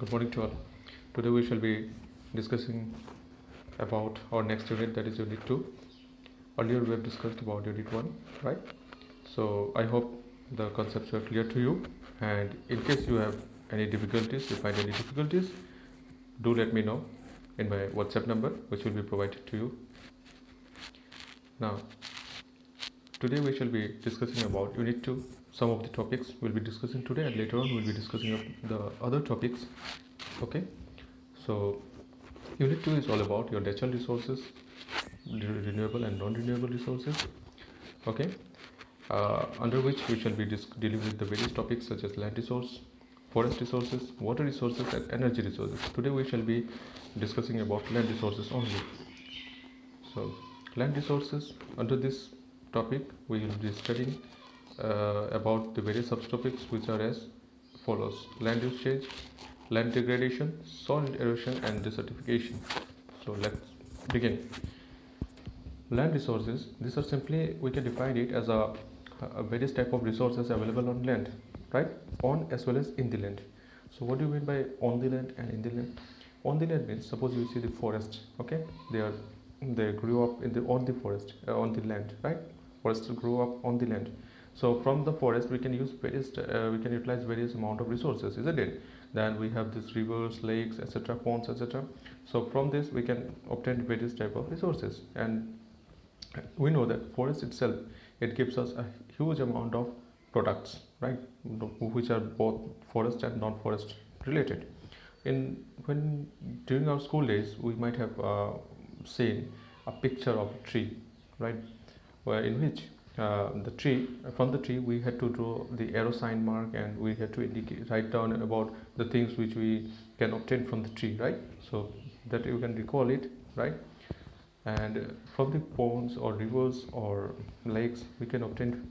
Good morning to all. Today we shall be discussing about our next unit, that is unit 2. Earlier we have discussed about unit 1, right? So I hope the concepts are clear to you, and in case you have any difficulties, you find any difficulties, do let me know in my WhatsApp number, which will be provided to you. Now, today we shall be discussing about unit 2. Some of the topics we'll be discussing today, and later on we'll be discussing the other topics. Okay, so unit 2 is all about your natural resources, renewable and non-renewable resources. Okay, under which we shall be dealing with the various topics such as land resource, forest resources, water resources, and energy resources. Today we shall be discussing about land resources only. So land resources, under this topic we will be studying about the various subtopics, which are as follows: land use change, land degradation, soil erosion, and desertification. So let's begin. Land resources, these are simply, we can define it as a various type of resources available on land, right? On as well as in the land. So what do you mean by on the land and in the land? On the land means, suppose you see the forest, okay, they grew up in the on the forest, on the land, right? Forests grow up on the land. So from the forest we can use various we can utilize various amount of resources, isn't it? Then we have these rivers, lakes, etc., ponds, etc. So from this we can obtain various type of resources, and we know that forest itself, it gives us a huge amount of products, right, which are both forest and non-forest related. In when during our school days we might have seen a picture of a tree, right, where in which the tree, from the tree we had to draw the arrow sign mark, and we had to write down about the things which we can obtain from the tree, right? So that you can recall it, right? And from the ponds or rivers or lakes we can obtain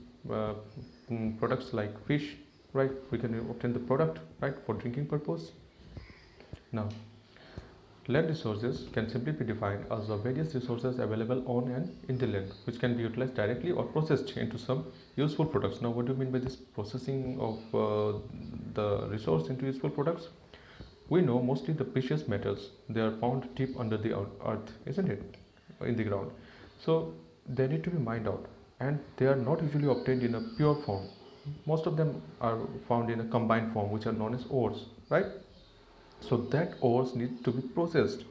products like fish, right? We can obtain the product, right, for drinking purpose. Now, land resources can simply be defined as the various resources available on and in the land, which can be utilized directly or processed into some useful products. Now, what do you mean by this processing of the resource into useful products? We know mostly the precious metals, they are found deep under the earth, isn't it, in the ground. So they need to be mined out, and they are not usually obtained in a pure form. Most of them are found in a combined form, which are known as ores, right? So that ores need to be processed,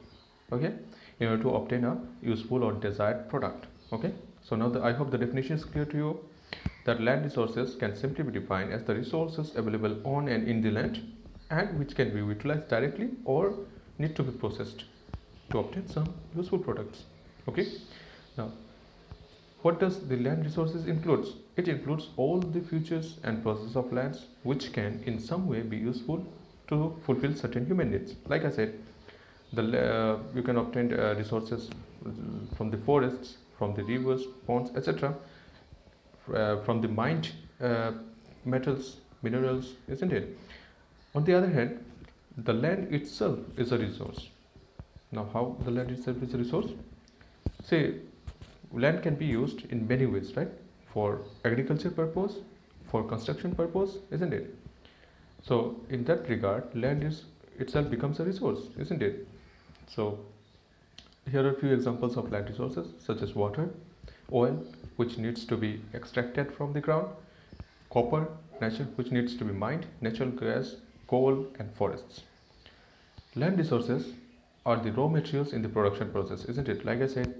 okay, in order to obtain a useful or desired product. Okay, so now I hope the definition is clear to you, that land resources can simply be defined as the resources available on and in the land, and which can be utilized directly or need to be processed to obtain some useful products. Okay, now what does the land resources includes? It includes all the features and processes of lands which can in some way be useful to fulfill certain human needs. Like I said, you can obtain resources from the forests, from the rivers, ponds, etc., from the mined metals, minerals, isn't it? On the other hand, the land itself is a resource. Now, how the land itself is a resource? Say, land can be used in many ways, right? For agriculture purpose, for construction purpose, isn't it? So in that regard, land is itself becomes a resource, isn't it? So here are a few examples of land resources, such as water, oil, which needs to be extracted from the ground, copper, which needs to be mined, natural gas, coal, and forests. Land resources are the raw materials in the production process, isn't it? Like I said,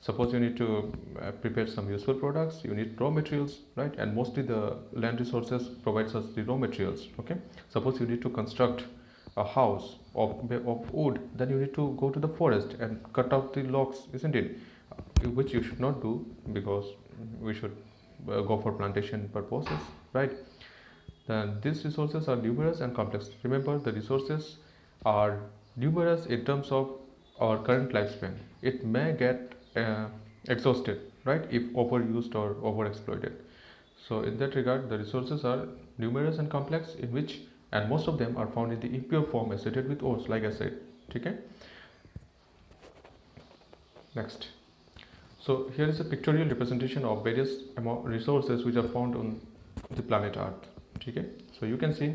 suppose you need to prepare some useful products, you need raw materials, right? And mostly the land resources provides us the raw materials. Okay, suppose you need to construct a house of wood, then you need to go to the forest and cut out the logs, isn't it? Which you should not do, because we should go for plantation purposes, right? Then these resources are numerous and complex. Remember, the resources are numerous in terms of our current lifespan. It may get exhausted, right, if overused or overexploited. So in that regard, the resources are numerous and complex, in which, and most of them are found in the impure form associated with ores, like I said. Okay, next. So here is a pictorial representation of various resources which are found on the planet Earth. Okay, so you can see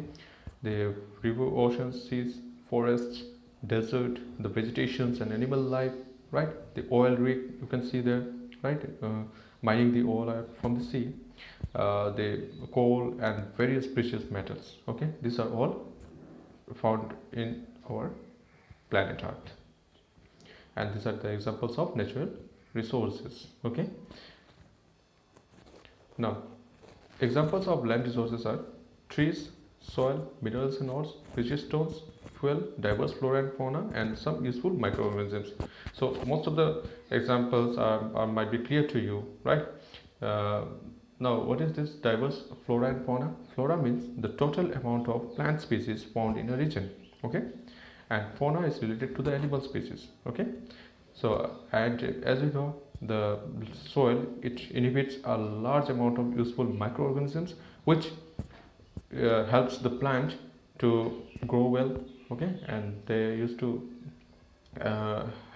the river, oceans, seas, forests, desert, the vegetations and animal life, right? The oil rig you can see there, right? Mining the oil from the sea, the coal and various precious metals. Okay, these are all found in our planet Earth, and these are the examples of natural resources. Okay, now examples of land resources are trees, soil, minerals and ores, precious stones, fuel, diverse flora and fauna, and some useful microorganisms. So most of the examples might be clear to you, right? Uh, Now, what is this diverse flora and fauna? Flora means the total amount of plant species found in a region, okay? And fauna is related to the animal species, okay? So, and as we know, the soil, it inhibits a large amount of useful microorganisms, which helps the plant to grow well, okay? And they used to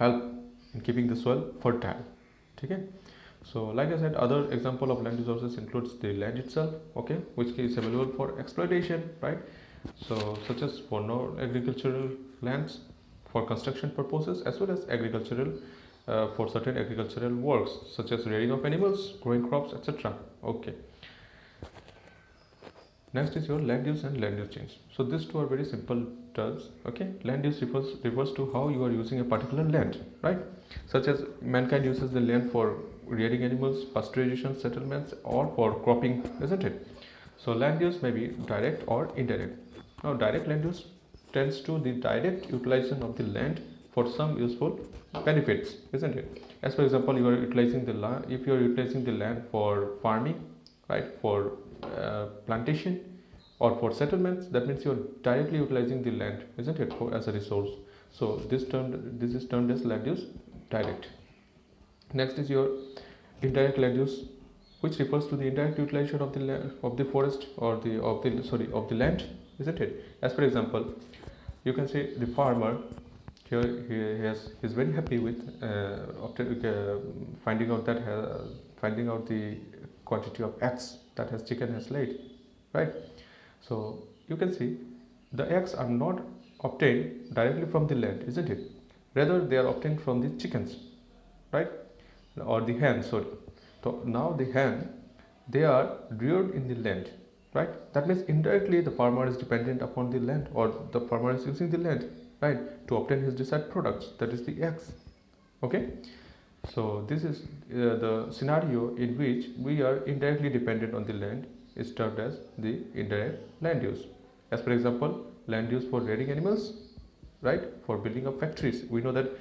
help in keeping the soil fertile, okay? So like I said, other example of land resources includes the land itself, okay, which is available for exploitation, right? So such as for non-agricultural lands for construction purposes, as well as agricultural for certain agricultural works such as rearing of animals, growing crops, etc. Okay. Next is your land use and land use change. So these two are very simple terms. Okay, land use refers to how you are using a particular land, right? Such as mankind uses the land for rearing animals, pasteurization, settlements, or for cropping, isn't it? So land use may be direct or indirect. Now direct land use tends to the direct utilization of the land for some useful benefits, isn't it? As for example, you are utilizing the land. If you are utilizing the land for farming, right, for plantation or for settlements, that means you are directly utilizing the land, isn't it, as a resource. So this is termed as land use direct. Next is your indirect land use, which refers to the indirect utilization of the land, of the forest, or of the land, isn't it? As for example, you can say the farmer here he's very happy with finding out the quantity of eggs that his chicken has laid, right? So you can see the eggs are not obtained directly from the land, isn't it? Rather, they are obtained from the chickens, right? Or the hen, sorry. So now the hen, they are reared in the land, right? That means indirectly the farmer is dependent upon the land, or the farmer is using the land, right, to obtain his desired products, that is the eggs. Okay, so this is the scenario in which we are indirectly dependent on the land is termed as the indirect land use. As for example, land use for rearing animals, right, for building up factories. We know that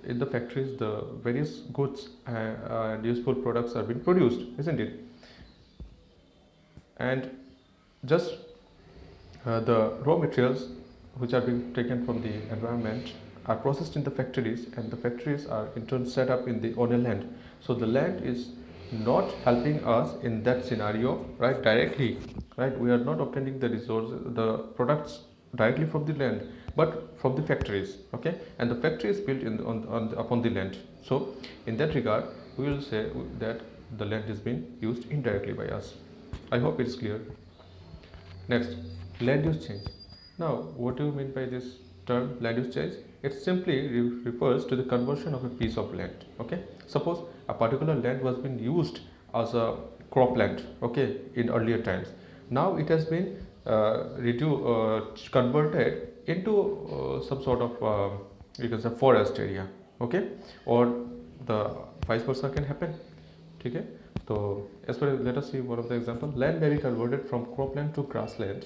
in the factories the various goods and useful products are being produced, isn't it? And just the raw materials which are being taken from the environment are processed in the factories, and the factories are in turn set up in the owner land. So the land is not helping us in that scenario, right, directly, right? We are not obtaining the resources, the products directly from the land, but from the factories, okay? And the factory is built upon the land. So in that regard, we will say that the land is being used indirectly by us. I hope it is clear. Next, land use change. Now, what do you mean by this term land use change? It simply refers to the conversion of a piece of land. Okay, suppose a particular land was being used as a cropland, okay, in earlier times. Now it has been converted into some sort of you can say forest area, okay, or the vice versa can happen. Okay, so let us see one of the example. Land may be converted from cropland to grassland,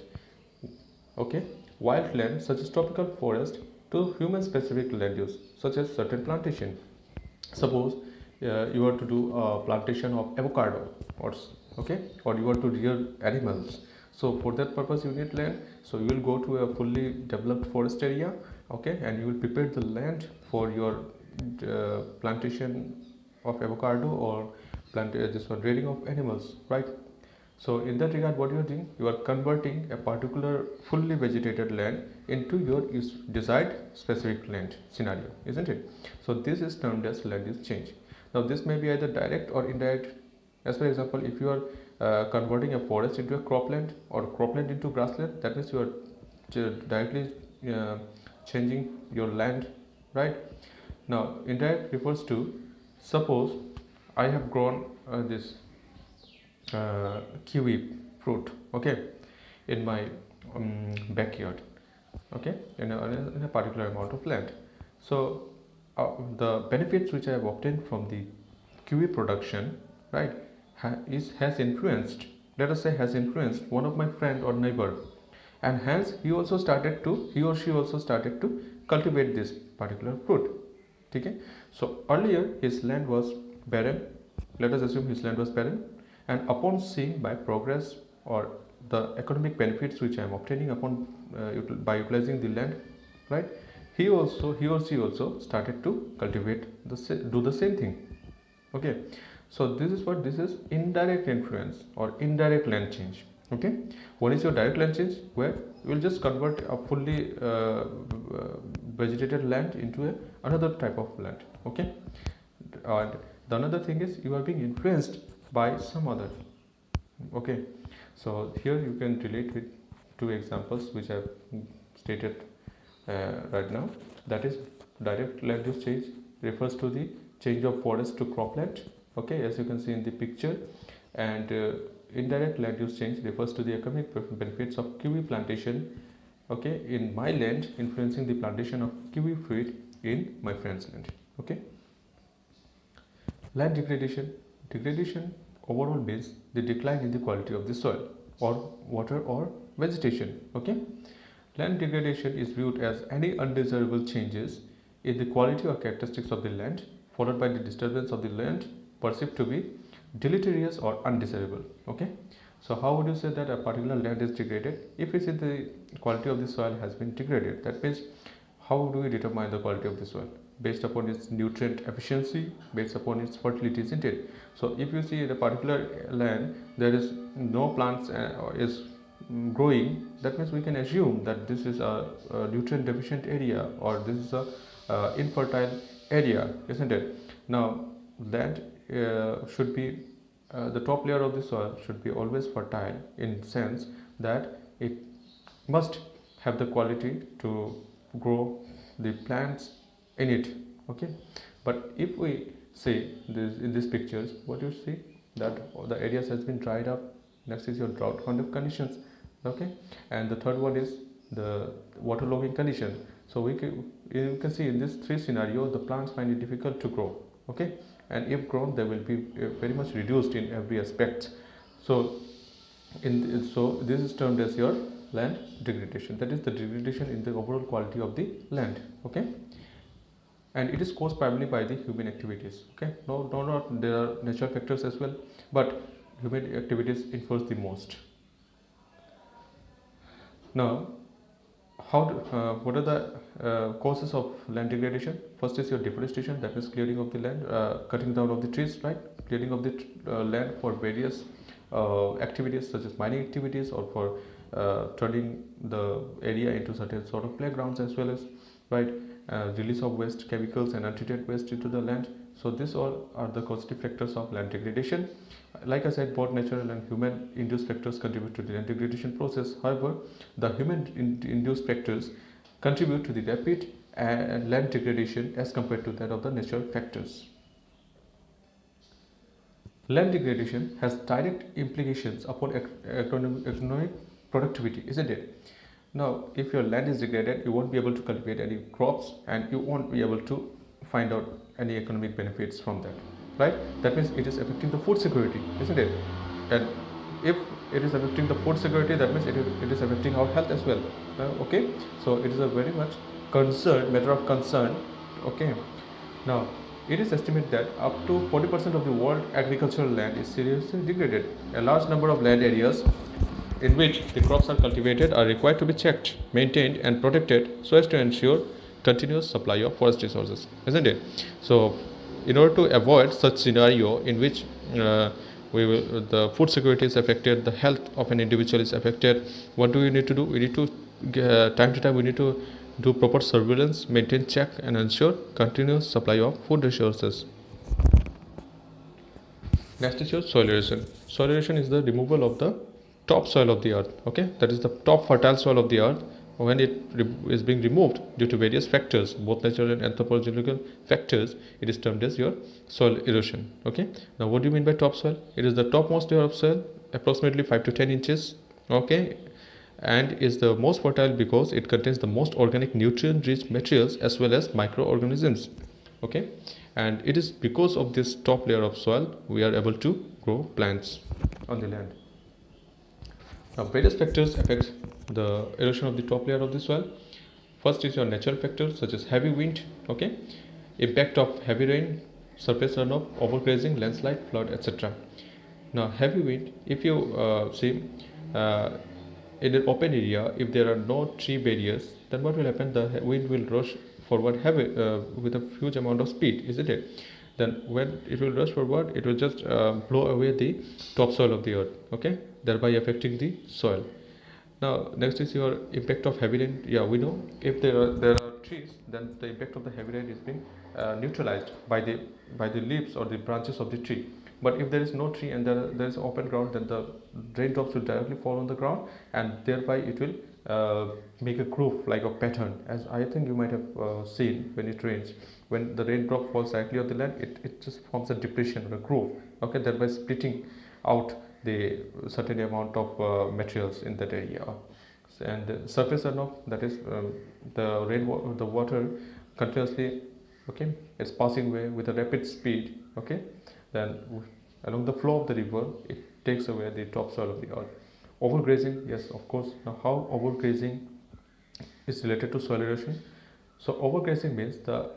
okay, wildland such as tropical forest to human specific land use such as certain plantation. Suppose you want to do a plantation of avocado, or okay, or you want to rear animals. So for that purpose you need land. So you will go to a fully developed forest area, okay, and you will prepare the land for your plantation of avocado, or this one rearing of animals, right? So in that regard, what you are doing, you are converting a particular fully vegetated land into your desired specific land scenario, isn't it? So this is termed as land use change. Now this may be either direct or indirect. As for example, if you are converting a forest into a cropland or cropland into grassland, that means you are directly changing your land, right? Now indirect refers to, suppose I have grown this kiwi fruit, okay, in my backyard, okay, in a particular amount of land. So the benefits which I have obtained from the kiwi production, right, has influenced, let us say has influenced one of my friend or neighbor, and hence he or she also started to cultivate this particular fruit. Okay, so earlier his land was barren, let us assume his land was barren, and upon seeing my progress or the economic benefits which I am obtaining upon by utilizing the land, right, he or she also started to cultivate do the same thing. Okay, so this is indirect influence or indirect land change. Okay, one is your direct land change, where you will just convert a fully vegetated land into another type of land. Okay, and the another thing is you are being influenced by some other. Okay, so here you can relate with two examples which I have stated right now. That is, direct land use change refers to the change of forest to cropland, okay, as you can see in the picture, and indirect land use change refers to the economic benefits of kiwi plantation, okay, in my land, influencing the plantation of kiwi fruit in my friend's land. Okay, land degradation overall means the decline in the quality of the soil or water or vegetation. Okay, land degradation is viewed as any undesirable changes in the quality or characteristics of the land, followed by the disturbance of the land perceived to be deleterious or undesirable. Okay, so how would you say that a particular land is degraded? If we see the quality of the soil has been degraded, that means how do we determine the quality of the soil? Based upon its nutrient efficiency, based upon its fertility, isn't it? So if you see in a particular land there is no plants is growing, that means we can assume that this is a nutrient deficient area, or this is a infertile area, isn't it? Now land should be the top layer of the soil should be always fertile, in the sense that it must have the quality to grow the plants in it. Okay, but if we see this in these pictures, what you see that the areas has been dried up. Next is your drought conditions. Okay, and the third one is the waterlogging condition. So you can see in this three scenario the plants find it difficult to grow. Okay, and if grown they will be very much reduced in every aspect. So this is termed as your land degradation, that is the degradation in the overall quality of the land. Okay, and it is caused primarily by the human activities. Okay, not there are natural factors as well, but human activities influence the most. Now what are the causes of land degradation? First is your deforestation, that is clearing of the land, cutting down of the trees, right, clearing of the land for various activities such as mining activities, or for turning the area into certain sort of playgrounds as well as, right, release of waste, chemicals and untreated waste into the land. So these all are the causative factors of land degradation. Like I said, both natural and human induced factors contribute to the land degradation process. However, the human induced factors contribute to the rapid land degradation as compared to that of the natural factors. Land degradation has direct implications upon economic productivity, isn't it? Now, if your land is degraded, you won't be able to cultivate any crops, and you won't be able to find out any economic benefits from that, right? That means it is affecting the food security, isn't it? And if it is affecting the food security, that means it is affecting our health as well. Okay, so it is a very much matter of concern. Okay, now it is estimated that up to 40% of the world agricultural land is seriously degraded. A large number of land areas in which the crops are cultivated are required to be checked, maintained and protected so as to ensure continuous supply of forest resources, isn't it? So in order to avoid such scenario in which the food security is affected, the health of an individual is affected, what do we need to do? We need to time to time we need to do proper surveillance, maintain check and ensure continuous supply of food resources. Next is your soil erosion. Soil erosion is the removal of the top soil of the earth. Okay, that is the top fertile soil of the earth when it is being removed due to various factors, both natural and anthropological factors, it is termed as your soil erosion. Okay, now what do you mean by topsoil? It is the topmost layer of soil, approximately 5 to 10 inches. Okay, and is the most fertile because it contains the most organic nutrient rich materials as well as microorganisms. Okay, and it is because of this top layer of soil we are able to grow plants on the land. Now, various factors affect the erosion of the top layer of the soil. First is your natural factors such as heavy wind, okay, impact of heavy rain, surface runoff, overgrazing, landslide, flood, etc. Now, heavy wind, if you see in an open area, if there are no tree barriers, then what will happen? The wind will rush forward heavy with a huge amount of speed, isn't it? Then when it will rush forward, it will just blow away the topsoil of the earth, okay, thereby affecting the soil. Now next is your impact of heavy rain. Yeah, we know if there are trees, then the impact of the heavy rain is being neutralized by the leaves or the branches of the tree. But if there is no tree and there is open ground, then the raindrops will directly fall on the ground, and thereby it will make a groove like a pattern, as I think you might have seen when it rains. When the raindrop falls directly on the land, it just forms a depression or a groove, okay, thereby splitting out the certain amount of materials in that area. And the surface runoff, that is the water continuously, okay, it's passing away with a rapid speed, okay, then along the flow of the river it takes away the topsoil of the earth. Overgrazing, yes, of course. Now how overgrazing is related to soil erosion? So overgrazing means the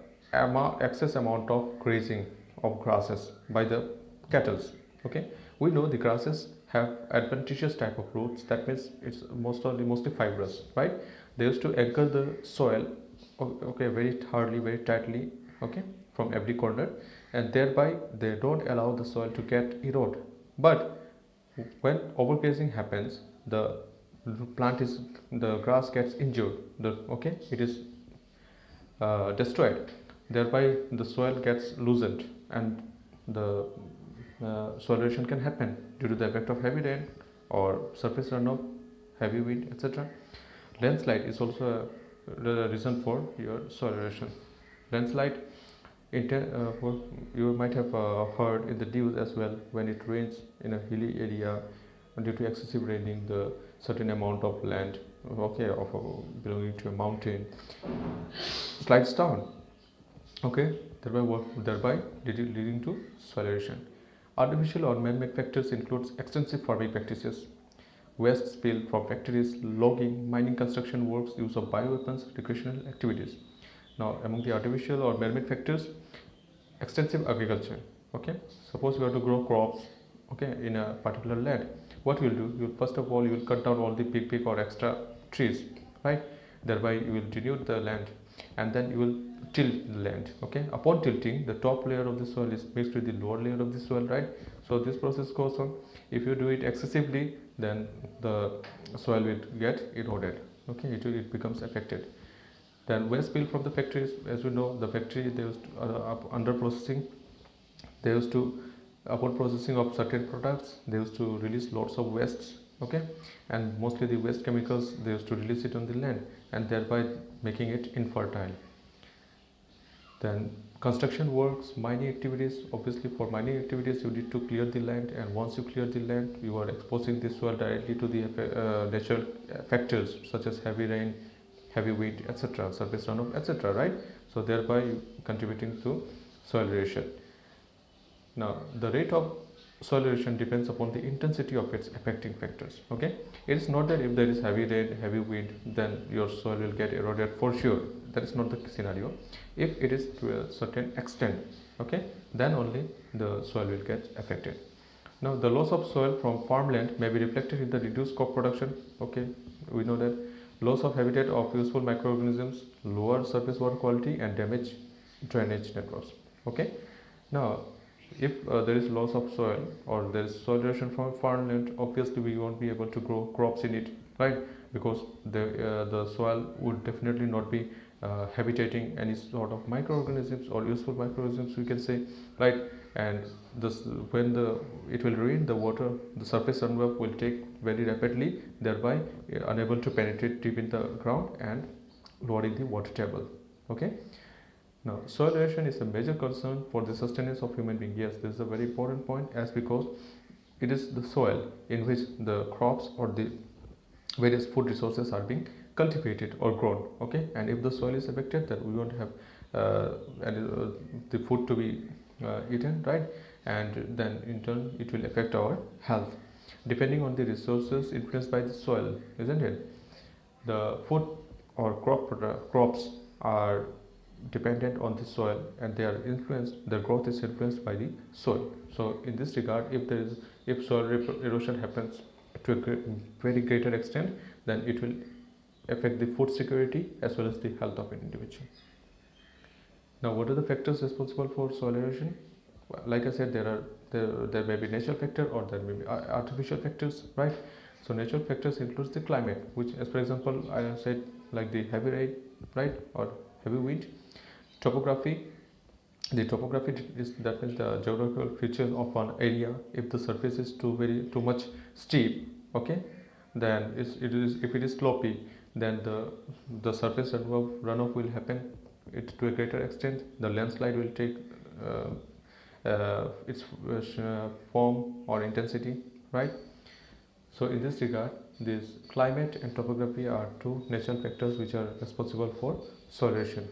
excess amount of grazing of grasses by the cattle, okay. We know the grasses have adventitious type of roots, that means it's mostly fibrous, right? They used to anchor the soil, okay, very hardly, very tightly, okay, from every corner, and thereby they don't allow the soil to get eroded. But when overgrazing happens, the grass gets injured, okay, it is destroyed, thereby the soil gets loosened, and the soil erosion can happen due to the effect of heavy rain or surface runoff, heavy wind, etc. Landslide is also the reason for your soil erosion. Landslide, you might have heard in the news as well, when it rains in a hilly area due to excessive raining, the certain amount of land, okay, of belonging to a mountain slides down, okay, thereby leading to soil erosion. Artificial or man-made factors includes extensive farming practices, waste spill from factories, logging, mining, construction works, use of bioweapons, recreational activities. Now, among the artificial or man-made factors, extensive agriculture. Okay, suppose you have to grow crops, okay, in a particular land. What you will do? You first of all you will cut down all the big or extra trees, right? Thereby you will denude the land, and then you will tilt the land. Okay, upon tilting, the top layer of the soil is mixed with the lower layer of the soil, right? So this process goes on. If you do it excessively, then the soil will get eroded. Okay, it becomes affected. Then waste spill from the factories, as you know, the factory, they used to, under processing, they used to, upon processing of certain products, they used to release lots of wastes, okay, and mostly the waste chemicals, they used to release it on the land, and thereby making it infertile. Then construction works, mining activities. Obviously for mining activities you need to clear the land, and once you clear the land, you are exposing the soil directly to the natural factors such as heavy rain, heavy wind, etc., surface runoff, etc., right? So thereby contributing to soil erosion. Now the rate of soil erosion depends upon the intensity of its affecting factors. Okay, it is not that if there is heavy rain, heavy wind, then your soil will get eroded for sure. That is not the scenario. If it is to a certain extent, okay, then only the soil will get affected. Now the loss of soil from farmland may be reflected in the reduced crop production. Okay, we know that loss of habitat of useful microorganisms, lower surface water quality, and damaged drainage networks. Okay, now if there is loss of soil or there is soil erosion from farmland, obviously we won't be able to grow crops in it, right? Because the soil would definitely not be habitating any sort of microorganisms or useful microorganisms, we can say, right? and this, when it will rain, the water, the surface runoff will take very rapidly, thereby unable to penetrate deep in the ground and lowering the water table. Okay. Now, soil erosion is a major concern for the sustenance of human being. Yes, this is a very important point, as because it is the soil in which the crops or the various food resources are being cultivated or grown. Okay, and if the soil is affected, then we won't have the food to be eaten, right? And then in turn it will affect our health, depending on the resources influenced by the soil, isn't it? The food or crops are dependent on the soil, and they are influenced, their growth is influenced by the soil. So in this regard, if soil erosion happens to a very greater extent, then it will affect the food security as well as the health of an individual. Now, what are the factors responsible for soil erosion? Like I said, there may be natural factor or there may be artificial factors, right? So natural factors includes the climate, which, as for example, I have said, like the heavy rain, right, or heavy wind. Topography. The topography is, that means the geographical features of an area. If the surface is too much steep, okay, then if it is slopy, then the surface runoff will happen to a greater extent. The landslide will take its form or intensity, right? So in this regard, this climate and topography are two natural factors which are responsible for soil erosion.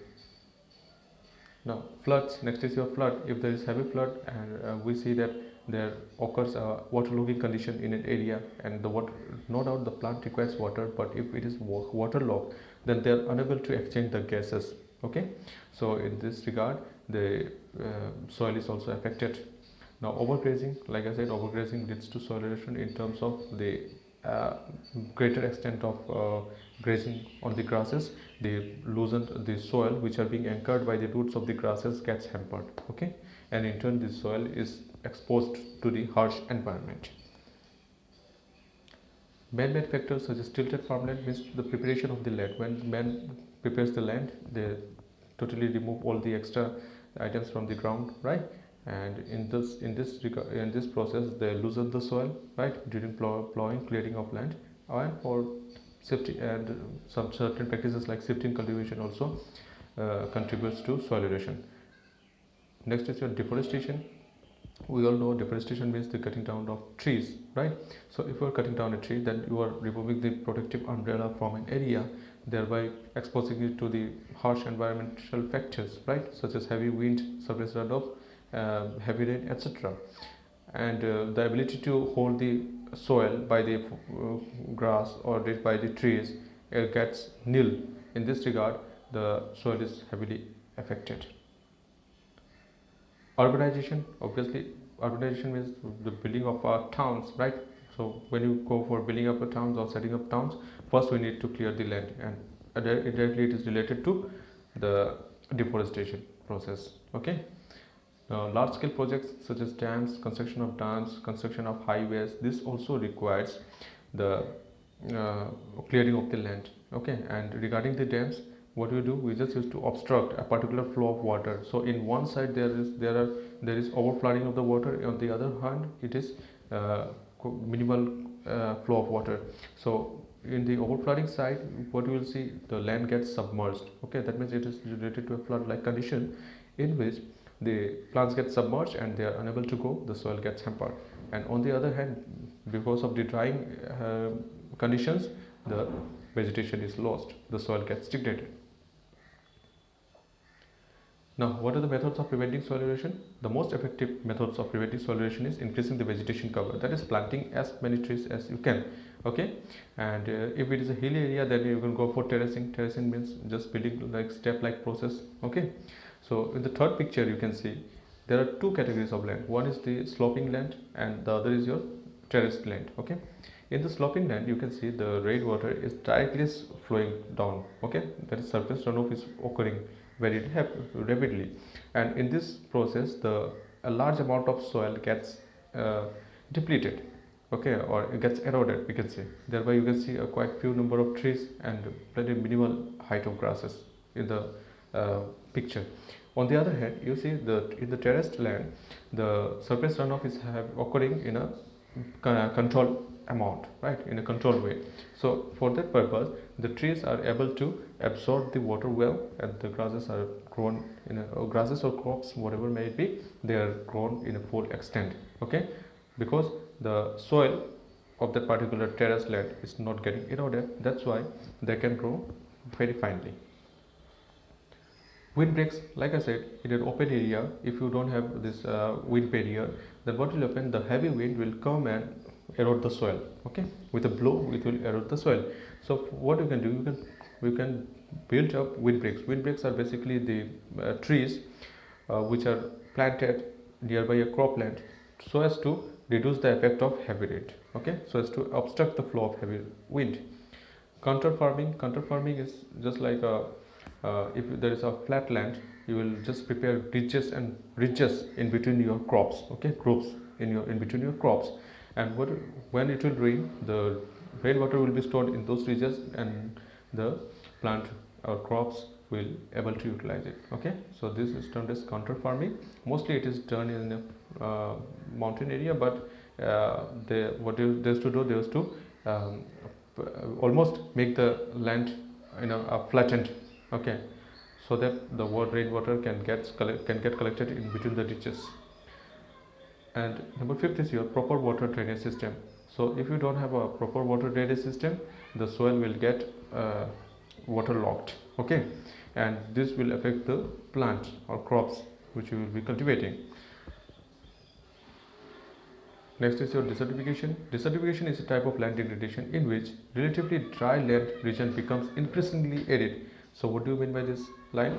Now, floods. Next is your flood. If there is heavy flood, and we see that there occurs a waterlogging condition in an area, and the water, no doubt the plant requires water, but if it is waterlogged, then they are unable to exchange the gases. Okay, so in this regard, the soil is also affected. Now, overgrazing, like I said, overgrazing leads to soil erosion in terms of the greater extent of grazing on the grasses. They loosen the soil, which are being anchored by the roots of the grasses, gets hampered. Okay, and in turn, the soil is exposed to the harsh environment. Man-made factors such as tilted farmland means the preparation of the land. When man prepares the land, they totally remove all the extra items from the ground, right? And in this process, they loosen the soil, right, during plowing, clearing of land, and for safety, and some certain practices like shifting cultivation also contributes to soil erosion. Next is your deforestation. We all know deforestation means the cutting down of trees, right? So if you are cutting down a tree, then you are removing the protective umbrella from an area, thereby exposing it to the harsh environmental factors, right, such as heavy wind, surface runoff, heavy rain, etc. And the ability to hold the soil by the grass or by the trees gets nil. In this regard, the soil is heavily affected. Urbanization. Obviously, urbanization means the building of our towns, right? So when you go for building up a towns or setting up towns, first we need to clear the land, and indirectly it is related to the deforestation process. Okay. Large scale projects such as dams, construction of dams, construction of highways, this also requires the clearing of the land. Okay, and regarding the dams, what do? We just used to obstruct a particular flow of water. So in one side there is overflowing of the water, on the other hand it is minimal flow of water. So in the overflowing side, what you will see, the land gets submerged. Okay, that means it is related to a flood like condition in which the plants get submerged and they are unable to grow, the soil gets hampered. And on the other hand, because of the drying conditions, the vegetation is lost, the soil gets degraded. Now, what are the methods of preventing soil erosion? The most effective methods of preventing soil erosion is increasing the vegetation cover, that is planting as many trees as you can. Okay, and if it is a hilly area, then you can go for terracing. Terracing means just building like step-like process. Okay, so in the third picture you can see there are two categories of land. One is the sloping land and the other is your terraced land. Okay, in the sloping land you can see the rainwater is directly flowing down. Okay, that is surface runoff is occurring very rapidly, and in this process a large amount of soil gets depleted, okay, or it gets eroded, we can say. Thereby you can see a quite few number of trees and very minimal height of grasses in the picture. On the other hand, you see that in the terraced land, the surface runoff is occurring in a controlled amount, right, in a controlled way. So for that purpose, the trees are able to absorb the water well, and the grasses are grown in a, grasses or crops, whatever may it be, they are grown in a full extent. Okay, because the soil of that particular terrace land is not getting eroded, that's why they can grow very finely. Windbreaks, like I said, in an open area, if you don't have this wind barrier, then what will happen? The heavy wind will come and erode the soil. Okay, with a blow, it will erode the soil. So what you can do, you can build up windbreaks. Windbreaks are basically the trees which are planted nearby a cropland, so as to reduce the effect of heavy rain. Okay, so as to obstruct the flow of heavy wind. Contour farming is just like a if there is a flat land, you will just prepare ridges and ridges in between your crops. Okay, groups in between your crops, and when it will rain, the rainwater will be stored in those ridges, and the plant or crops will able to utilize it. Okay, so this is termed as contour farming. Mostly it is done in a mountain area, but what they used to do, they used to almost make the land flattened. Okay, so that the rainwater can get collected in between the ditches. And number 5 is your proper water drainage system. So if you don't have a proper water drainage system, the soil will get waterlogged. Okay, and this will affect the plant or crops which you will be cultivating. Next is your desertification. Desertification is a type of land degradation in which relatively dry land region becomes increasingly arid. So what do you mean by this line?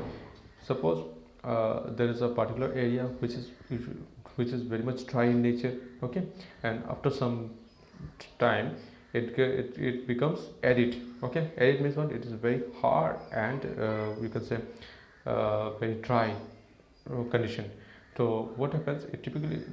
Suppose there is a particular area which is very much dry in nature. Okay, and after some time it becomes arid. Okay, arid means what? It is very hard and you can say very dry condition. So what happens? It typically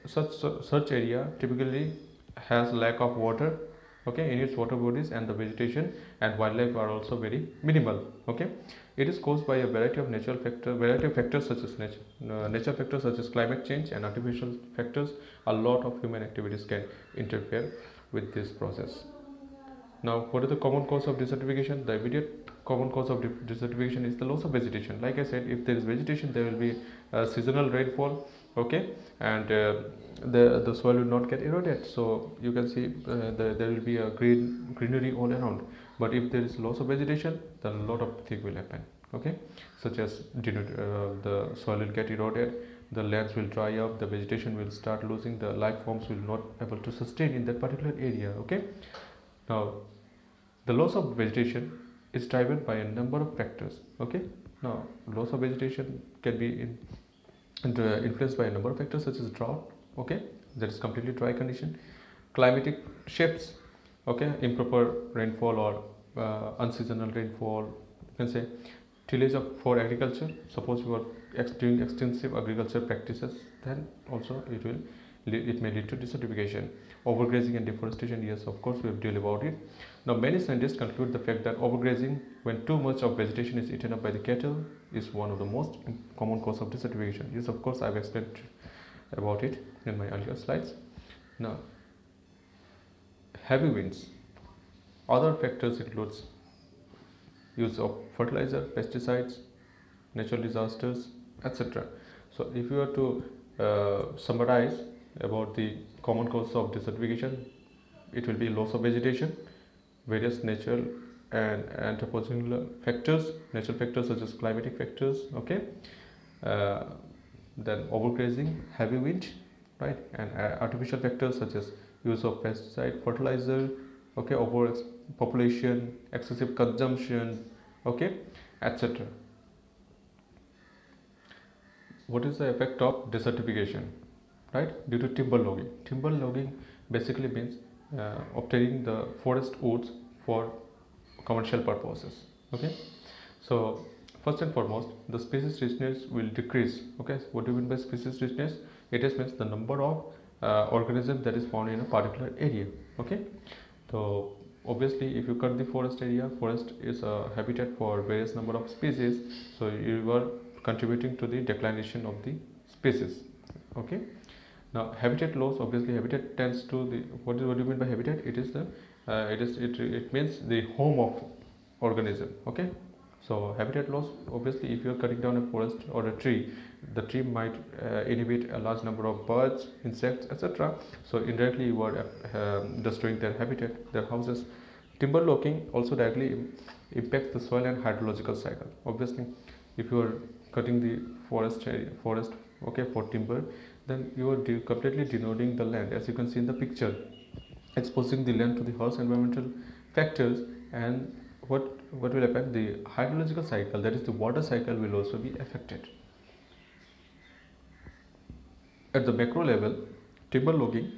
such area typically has lack of water. Okay, in its water bodies, and the vegetation and wildlife are also very minimal. Okay, it is caused by a variety of factors such as nature factors such as climate change and artificial factors. A lot of human activities can interfere with this process. Now, what is the common cause of desertification? The immediate common cause of desertification is the loss of vegetation. Like I said, if there is vegetation, there will be seasonal rainfall. Okay, and the soil will not get eroded. So you can see there will be a greenery all around. But if there is loss of vegetation, then a lot of things will happen. Okay, such as the soil will get eroded, the lands will dry up, the vegetation will start losing, the life forms will not able to sustain in that particular area. Okay, now the loss of vegetation is driven by a number of factors. Okay, now loss of vegetation can be influenced by a number of factors such as drought. Okay, that is completely dry condition, climatic shifts. Okay, improper rainfall or unseasonal rainfall. You can say tillage for agriculture. Suppose you are doing extensive agriculture practices, then also it may lead to desertification. Overgrazing and deforestation, yes, of course we have dealt about it. Now many scientists conclude the fact that overgrazing, when too much of vegetation is eaten up by the cattle, is one of the most common cause of desertification. Yes, of course I've explained about it in my earlier slides. Now heavy winds. Other factors includes use of fertilizer, pesticides, natural disasters, etc. So if you were to summarize about the common cause of desertification, it will be loss of vegetation, various natural and anthropogenic factors, natural factors such as climatic factors. Okay, then overgrazing, heavy wind, right, and artificial factors such as use of pesticide, fertilizer. Okay, overpopulation, excessive consumption. Okay, etc. What is the effect of desertification? Right, due to timber logging. Timber logging basically means obtaining the forest woods for commercial purposes. Okay, so first and foremost, the species richness will decrease. Okay, what do you mean by species richness? It just means the number of organisms that is found in a particular area. Okay, so obviously if you cut the forest area, forest is a habitat for various number of species, so you are contributing to the declination of the species. Okay. Now habitat loss, obviously habitat tends to the, what do you mean by habitat? It is the it means the home of organism. Okay. So habitat loss, obviously if you are cutting down a forest or a tree, the tree might inhibit a large number of birds, insects, etc. So indirectly you are destroying their habitat, their houses. Timber logging also directly impacts the soil and hydrological cycle. Obviously if you are cutting the forest, okay, for timber, then you are completely denuding the land, as you can see in the picture, exposing the land to the harsh environmental factors. And what will happen, the hydrological cycle, that is the water cycle, will also be affected. At the macro level, timber logging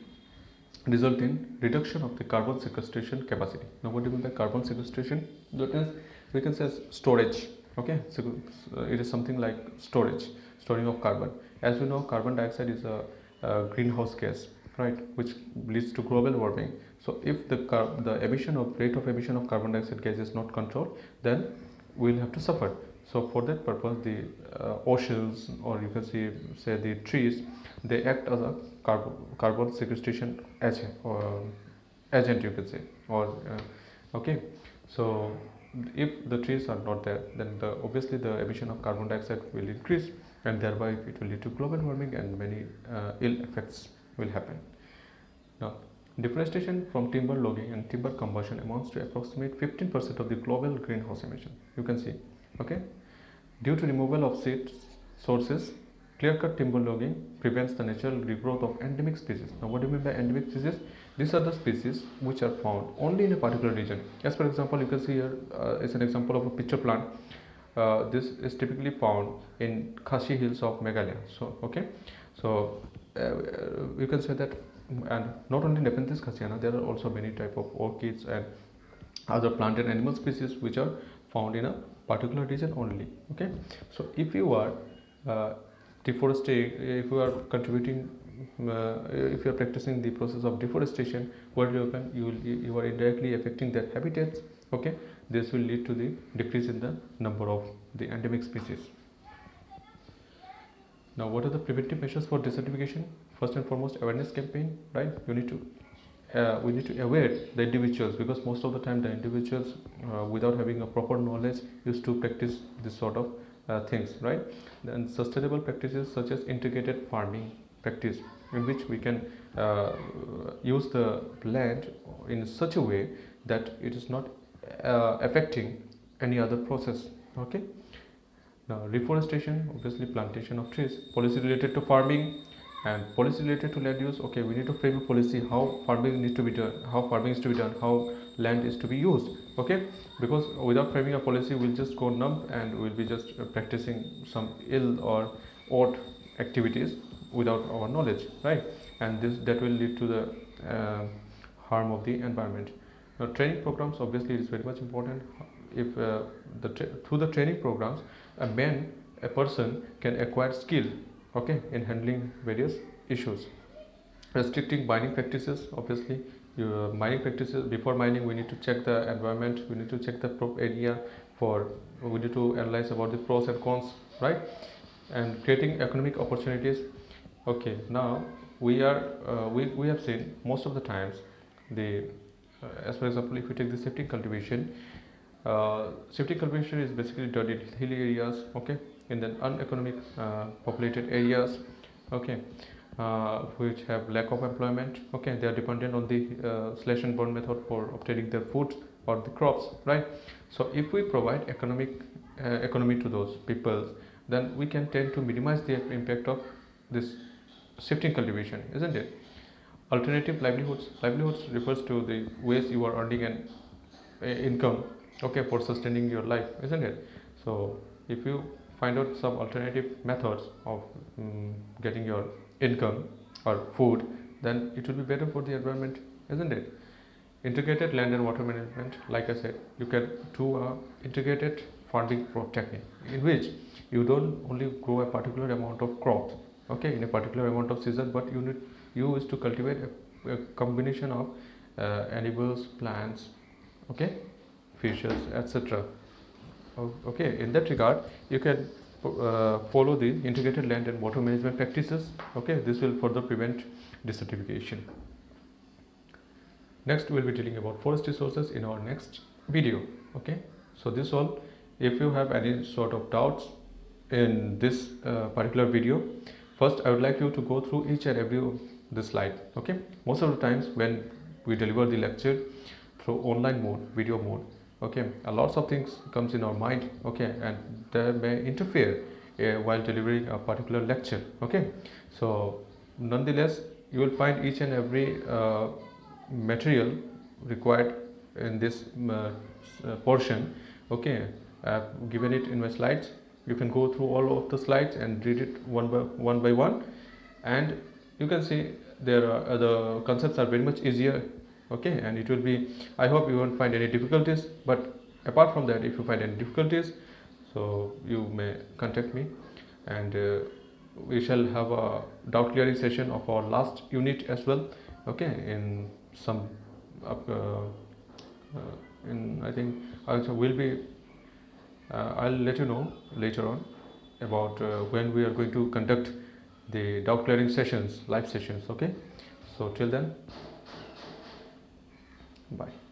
result in reduction of the carbon sequestration capacity. Now what do you mean by carbon sequestration? That is, we can say storage. Okay, so it is something like storing of carbon. As we know, carbon dioxide is a greenhouse gas, right, which leads to global warming. So if the rate of emission of carbon dioxide gas is not controlled, then we will have to suffer. So for that purpose, the oceans, or you can say the trees, they act as a carbon sequestration agent, you can say, or okay. So if the trees are not there, then obviously the emission of carbon dioxide will increase, and thereby it will lead to global warming, and many ill effects will happen. Now, deforestation from timber logging and timber combustion amounts to approximate 15% of the global greenhouse emission. You can see, okay. Due to removal of seed sources, clear-cut timber logging prevents the natural regrowth of endemic species. Now, what do you mean by endemic species? These are the species which are found only in a particular region. As for example, you can see here is an example of a pitcher plant. This is typically found in Khasi Hills of Meghalaya. So, okay, so you can say that, and not only Nepenthes khasiana, there are also many type of orchids and other plant and animal species which are found in a particular region only. Okay, so if you are deforesting, if you are contributing, if you are practicing the process of deforestation, what will happen? You are indirectly affecting their habitats. Okay, this will lead to the decrease in the number of the endemic species. Now, what are the preventive measures for desertification? First and foremost, awareness campaign, right? We need to aware the individuals, because most of the time the individuals without having a proper knowledge used to practice this sort of things, right? Then sustainable practices such as integrated farming practice, in which we can use the land in such a way that it is not affecting any other process. Okay. Now, reforestation, obviously plantation of trees. Policy related to farming and policy related to land use. Okay, we need to frame a policy how farming needs to be done, how land is to be used. Okay, because without framing a policy, we'll just go numb and we'll be just practicing some ill or odd activities without our knowledge, right? And that will lead to the harm of the environment. Now, training programs, obviously it is very much important. If through the training programs, a person can acquire skill, okay, in handling various issues. Restricting mining practices, obviously mining practices, before mining we need to check the environment, we need to check the area, we need to analyze about the pros and cons, right? And creating economic opportunities. Okay, now we have seen most of the times as for example, if you take the safety cultivation, is basically done in hilly areas, okay, in the uneconomic populated areas, okay, which have lack of employment. Okay, they are dependent on the slash and burn method for obtaining their food or the crops, right? So if we provide economy to those people, then we can tend to minimize the impact of this shifting cultivation, isn't it? Alternative livelihoods refers to the ways you are earning an income, okay, for sustaining your life, isn't it? So if you find out some alternative methods of getting your income or food, then it will be better for the environment, isn't it? Integrated land and water management, like I said, you can do a integrated farming technique in which you don't only grow a particular amount of crop, okay, in a particular amount of season, but you is to cultivate a combination of animals, plants, okay, fishes, etc. Okay, in that regard, you can follow the integrated land and water management practices. Okay, this will further prevent desertification. Next we'll be dealing about forest resources in our next video. Okay, so this all. If you have any sort of doubts in this particular video, first I would like you to go through each and every the slide. Okay, most of the times when we deliver the lecture through online mode, video mode, okay, a lots of things comes in our mind, okay, and they may interfere while delivering a particular lecture. Okay, so nonetheless you will find each and every material required in this portion. Okay, I've given it in my slides. You can go through all of the slides and read it one by one, and you can see there are the concepts are very much easier. Okay, and it will be, I hope you won't find any difficulties, but apart from that, if you find any difficulties, so you may contact me, and we shall have a doubt clearing session of our last unit as well. Okay, in some in I think also will be I'll let you know later on about when we are going to conduct the doubt clearing sessions, live sessions. Okay, so till then, bye.